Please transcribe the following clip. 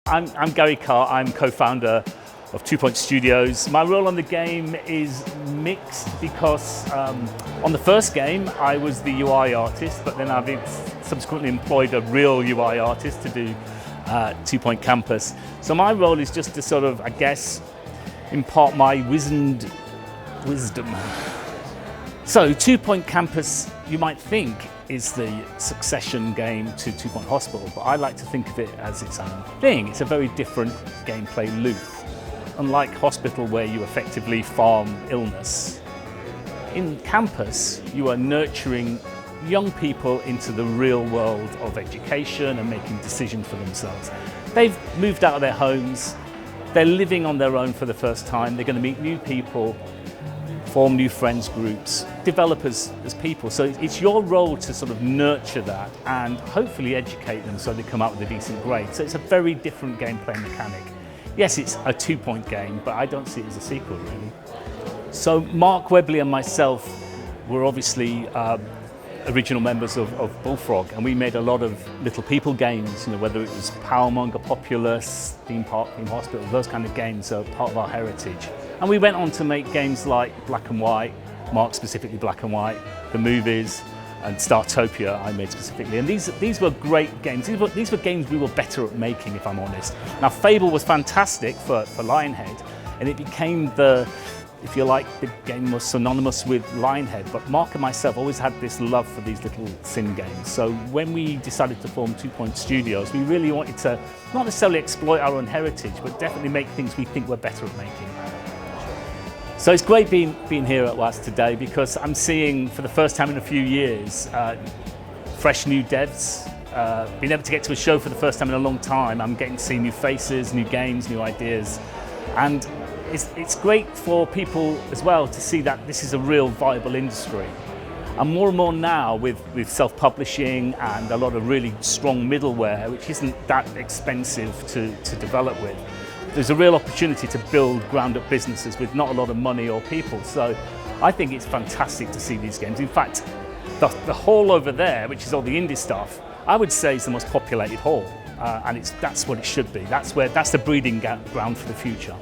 I'm Gary Carr. I'm co-founder of 2 Point Studios. My role on the game is mixed because on the first game I was the UI artist, but then I've subsequently employed a real UI artist to do 2 Point Campus. So my role is just to sort of, I guess, impart my wisdom. So 2 Point Campus, you might think, is the succession game to 2 Point Hospital, but I like to think of it as its own thing. It's a very different gameplay loop. Unlike Hospital, where you effectively farm illness, in Campus you are nurturing young people into the real world of education and making decisions for themselves. They've moved out of their homes, they're living on their own for the first time, they're going to meet new people, form new friends groups, develop as people. So it's your role to sort of nurture that and hopefully educate them so they come out with a decent grade. So it's a very different gameplay mechanic. Yes, it's a 2 Point game, but I don't see it as a sequel really. So Mark Webley and myself were obviously original members of Bullfrog, and we made a lot of little people games, whether it was Powermonger, Populous, Theme Park, Theme Hospital, those kind of games are part of our heritage. And we went on to make games like Black and White, Mark specifically Black and White, the movies, and Startopia I made specifically. And these were great games. These were games we were better at making, if I'm honest. Now Fable was fantastic for Lionhead, and it became if you like, the game was synonymous with Lionhead, but Mark and myself always had this love for these little sim games. So when we decided to form 2 Point Studios, we really wanted to not necessarily exploit our own heritage, but definitely make things we think we're better at making. So it's great being here at WASD today because I'm seeing, for the first time in a few years, fresh new devs. Being able to get to a show for the first time in a long time, I'm getting to see new faces, new games, new ideas. And it's great for people as well to see that this is a real viable industry. And more now with self-publishing and a lot of really strong middleware, which isn't that expensive to develop with. There's a real opportunity to build ground-up businesses with not a lot of money or people. So I think it's fantastic to see these games. In fact, the hall over there, which is all the indie stuff, I would say is the most populated hall. And that's what it should be. That's the breeding ground for the future.